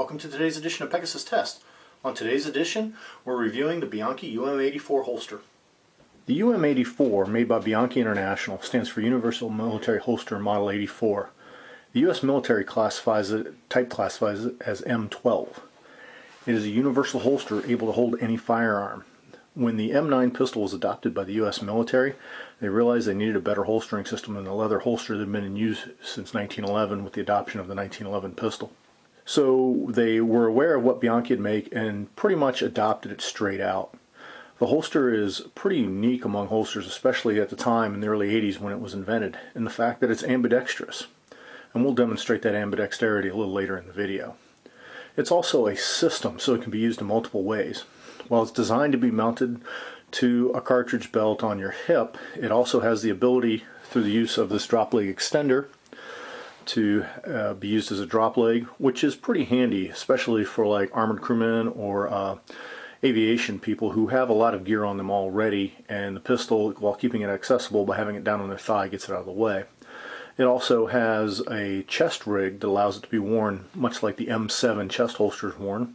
welcome to today's edition of Pegasus Test. On today's edition, we're reviewing the Bianchi UM84 holster. The UM84, made by Bianchi International, stands for Universal Military Holster Model 84. The U.S. military type classifies it as M12. It is a universal holster able to hold any firearm. When the M9 pistol was adopted by the U.S. military, they realized they needed a better holstering system than the leather holster that had been in use since 1911 with the adoption of the 1911 pistol. So they were aware of what Bianchi would make and pretty much adopted it straight out. The holster is pretty unique among holsters, especially at the time in the early 80s when it was invented, in the fact that it's ambidextrous. And we'll demonstrate that ambidexterity a little later in the video. It's also a system, so it can be used in multiple ways. While it's designed to be mounted to a cartridge belt on your hip, it also has the ability, through the use of this drop leg extender, to be used as a drop leg, which is pretty handy, especially for like armored crewmen or aviation people who have a lot of gear on them already, and the pistol, while keeping it accessible by having it down on their thigh, gets it out of the way. It also has a chest rig that allows it to be worn much like the M7 chest holster is worn,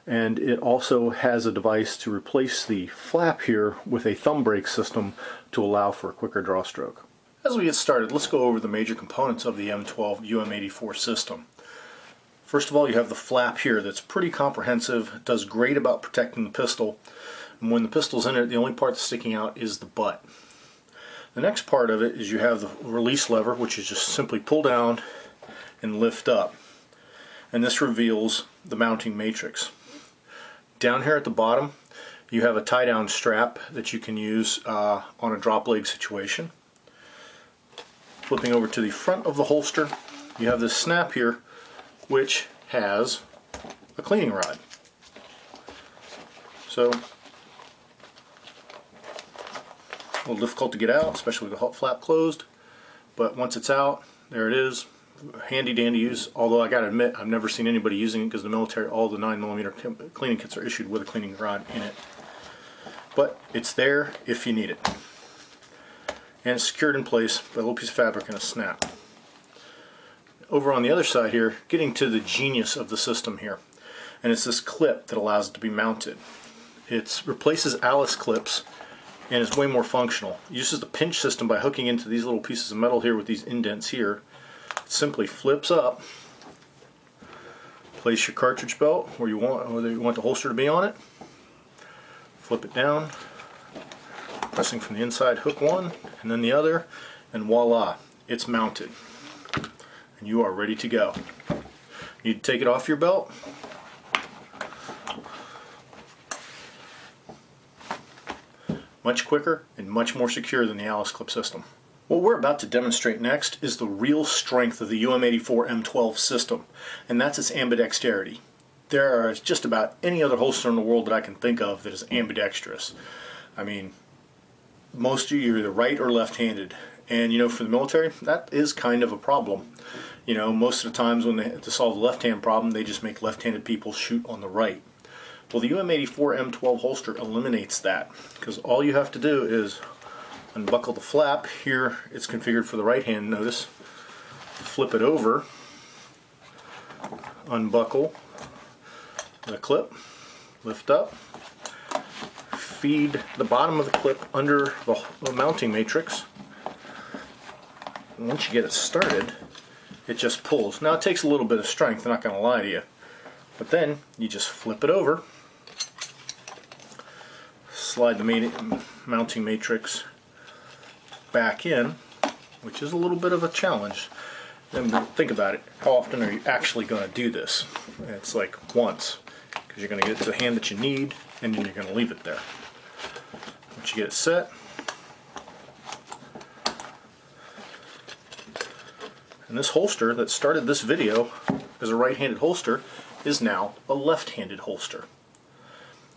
and it also has a device to replace the flap here with a thumb brake system to allow for a quicker draw stroke. As we get started, let's go over the major components of the M12 UM84 system. First of all, you have the flap here that's pretty comprehensive. It does great about protecting the pistol. And when the pistol's in it, the only part that's sticking out is the butt. The next part of it is you have the release lever, which is just simply pull down and lift up. And this reveals the mounting matrix. Down here at the bottom, you have a tie-down strap that you can use on a drop leg situation. Flipping over to the front of the holster, you have this snap here, which has a cleaning rod. So, a little difficult to get out, especially with the flap closed, but once it's out, there it is. Handy dandy use, although I gotta admit, I've never seen anybody using it because the military, all the 9mm cleaning kits are issued with a cleaning rod in it. But it's there if you need it. And it's secured in place by a little piece of fabric and a snap. Over on the other side here, getting to the genius of the system here, and it's this clip that allows it to be mounted. It replaces Alice clips and is way more functional. It uses the pinch system by hooking into these little pieces of metal here with these indents here. It simply flips up. Place your cartridge belt where you want the holster to be on it. Flip it down. Pressing from the inside, hook one and then the other, and voila, it's mounted. And you are ready to go. You need to take it off your belt. Much quicker and much more secure than the Alice clip system. What we're about to demonstrate next is the real strength of the UM84 M12 system, and that's its ambidexterity. There are just about any other holster in the world that I can think of that is ambidextrous. I mean, most of you are either right or left-handed, and you know, for the military, that is kind of a problem. You know, most of the times when they have to solve the left-hand problem, they just make left-handed people shoot on the right. Well, the UM84 M12 holster eliminates that, because all you have to do is unbuckle the flap. Here it's configured for the right hand, notice. Flip it over, unbuckle the clip, lift up, feed the bottom of the clip under the mounting matrix, and once you get it started, it just pulls. Now it takes a little bit of strength, I'm not going to lie to you, but then you just flip it over, slide the mounting matrix back in, which is a little bit of a challenge. Then think about it, how often are you actually going to do this? It's like once, because you're going to get it to the hand that you need, and then you're going to leave it there. Once you get it set, and this holster that started this video as a right-handed holster is now a left-handed holster.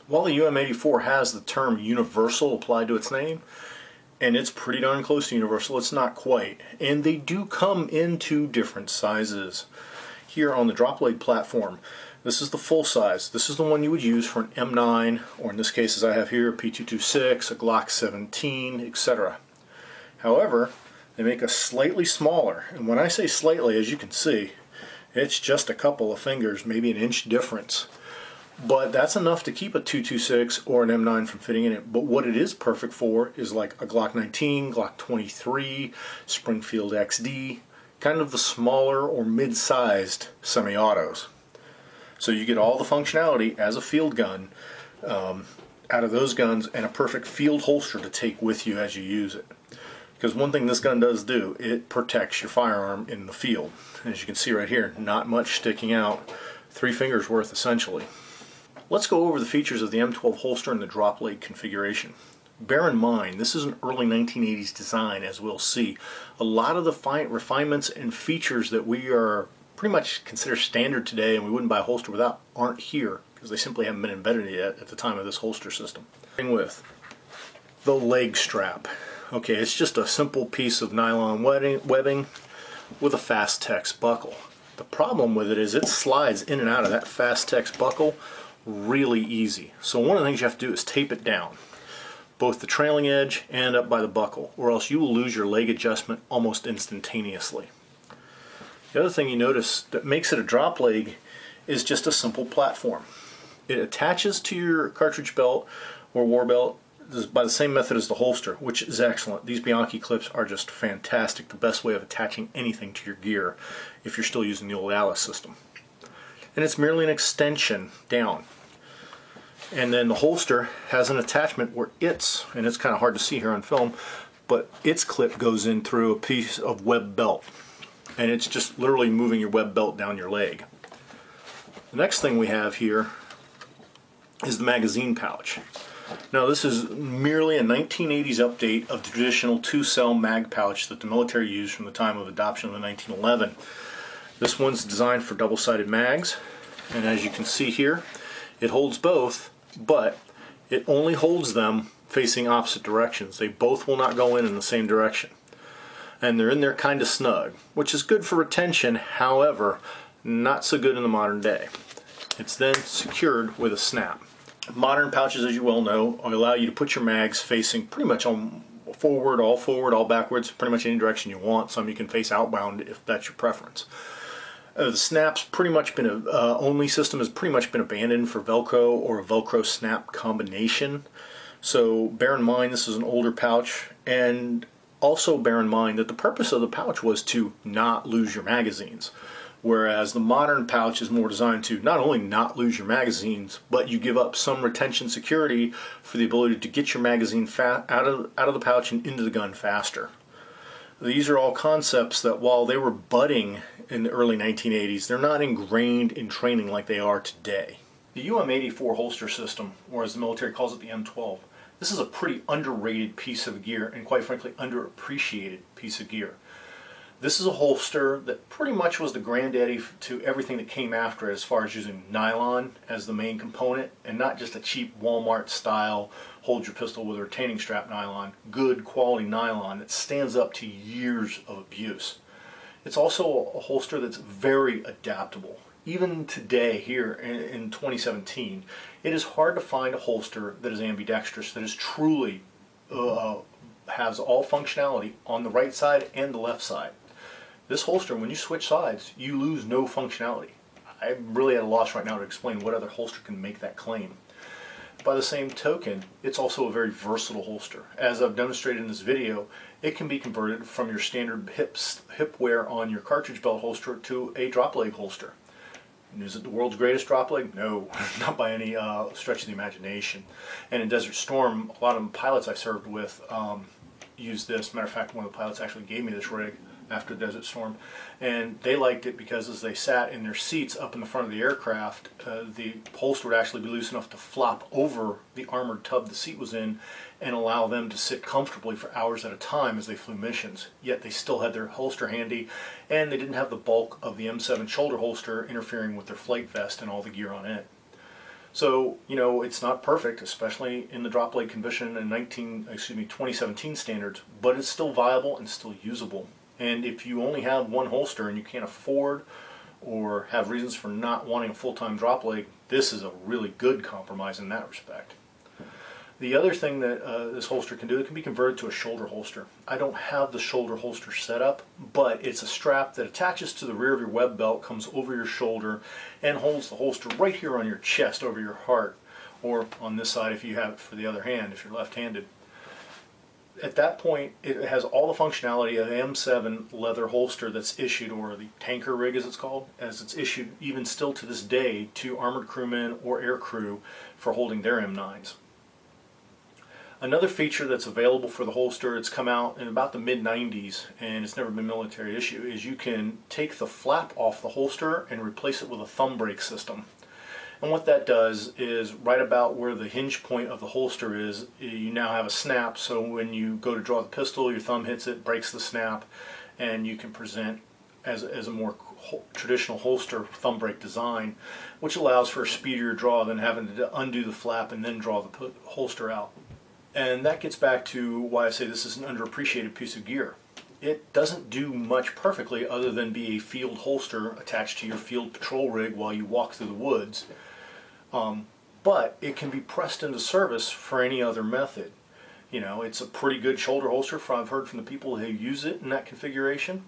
While the UM84 has the term universal applied to its name, and it's pretty darn close to universal, it's not quite, and they do come in two different sizes. Here on the drop leg platform, this is the full size. This is the one you would use for an M9, or in this case, as I have here, a P226, a Glock 17, etc. However, they make a slightly smaller, and when I say slightly, as you can see, It's just a couple of fingers, maybe an inch difference. But that's enough to keep a .226 or an M9 from fitting in it. But what it is perfect for is like a Glock 19, Glock 23, Springfield XD, kind of the smaller or mid-sized semi-autos. So you get all the functionality as a field gun out of those guns, and a perfect field holster to take with you as you use it. Because one thing this gun does do, it protects your firearm in the field. As you can see right here, not much sticking out, 3 fingers worth essentially. Let's go over the features of the M12 holster and the drop leg configuration. Bear in mind, this is an early 1980s design, as we'll see. A lot of the refinements and features that we are pretty much consider standard today and we wouldn't buy a holster without aren't here, because they simply haven't been embedded yet at the time of this holster system. Starting with the leg strap. Okay, it's just a simple piece of nylon webbing with a Fastex buckle. The problem with it is it slides in and out of that Fastex buckle really easy. So one of the things you have to do is tape it down, both the trailing edge and up by the buckle, or else you will lose your leg adjustment almost instantaneously. The other thing you notice that makes it a drop leg is just a simple platform. It attaches to your cartridge belt or war belt by the same method as the holster, which is excellent. These Bianchi clips are just fantastic, the best way of attaching anything to your gear if you're still using the old Alice system. And it's merely an extension down. And then the holster has an attachment where and it's kind of hard to see here on film, but its clip goes in through a piece of web belt. And it's just literally moving your web belt down your leg. The next thing we have here is the magazine pouch. Now this is merely a 1980s update of the traditional 2-cell mag pouch that the military used from the time of adoption of the 1911. This one's designed for double-sided mags, and as you can see here, it holds both, but it only holds them facing opposite directions. They both will not go in the same direction. And they're in there kind of snug, which is good for retention, however, not so good in the modern day. It's then secured with a snap. Modern pouches, as you well know, allow you to put your mags facing pretty much on forward, all backwards, pretty much any direction you want. Some you can face outbound if that's your preference. The snap's pretty much been only system has pretty much been abandoned for Velcro or a Velcro snap combination. So bear in mind this is an older pouch, and also bear in mind that the purpose of the pouch was to not lose your magazines. Whereas the modern pouch is more designed to not only not lose your magazines, but you give up some retention security for the ability to get your magazine out of the pouch and into the gun faster. These are all concepts that, while they were budding in the early 1980s, they're not ingrained in training like they are today. The UM84 holster system, or as the military calls it, the M12, this is a pretty underrated piece of gear, and quite frankly underappreciated piece of gear. This is a holster that pretty much was the granddaddy to everything that came after it, as far as using nylon as the main component, and not just a cheap Walmart style hold your pistol with a retaining strap nylon. Good quality nylon that stands up to years of abuse. It's also a holster that's very adaptable. Even today, here in 2017, it is hard to find a holster that is ambidextrous, that is truly has all functionality on the right side and the left side. This holster, when you switch sides, you lose no functionality. I'm really at a loss right now to explain what other holster can make that claim. By the same token, it's also a very versatile holster. As I've demonstrated in this video, it can be converted from your standard hip wear on your cartridge belt holster to a drop leg holster. And is it the world's greatest drop leg? No, not by any stretch of the imagination. And in Desert Storm, a lot of the pilots I served with used this. Matter of fact, one of the pilots actually gave me this rig after Desert Storm, and they liked it because as they sat in their seats up in the front of the aircraft, the holster would actually be loose enough to flop over the armored tub the seat was in and allow them to sit comfortably for hours at a time as they flew missions. Yet they still had their holster handy, and they didn't have the bulk of the M7 shoulder holster interfering with their flight vest and all the gear on it. So, you know, it's not perfect, especially in the drop leg condition in 2017 standards, but it's still viable and still usable. And if you only have one holster and you can't afford or have reasons for not wanting a full-time drop leg, this is a really good compromise in that respect. The other thing that this holster can do, it can be converted to a shoulder holster. I don't have the shoulder holster set up, but it's a strap that attaches to the rear of your web belt, comes over your shoulder, and holds the holster right here on your chest over your heart, or on this side if you have it for the other hand, if you're left-handed. At that point, it has all the functionality of the M7 leather holster that's issued, or the tanker rig as it's called, as it's issued even still to this day to armored crewmen or air crew for holding their M9s. Another feature that's available for the holster, it's come out in about the mid-90s and it's never been military issue, is you can take the flap off the holster and replace it with a thumb brake system. And what that does is right about where the hinge point of the holster is, you now have a snap, so when you go to draw the pistol, your thumb hits it, breaks the snap, and you can present as a more traditional holster thumb brake design, which allows for a speedier draw than having to undo the flap and then draw the holster out. And that gets back to why I say this is an underappreciated piece of gear. It doesn't do much perfectly other than be a field holster attached to your field patrol rig while you walk through the woods. But it can be pressed into service for any other method. You know, it's a pretty good shoulder holster I've heard from the people who use it in that configuration,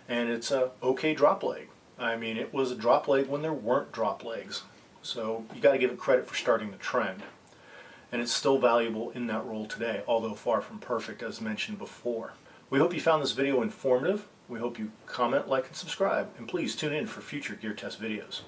and it's a okay drop leg. I mean, it was a drop leg when there weren't drop legs. So you got to give it credit for starting the trend. And it's still valuable in that role today, although far from perfect as mentioned before. We hope you found this video informative. We hope you comment, like, and subscribe, and please tune in for future gear test videos.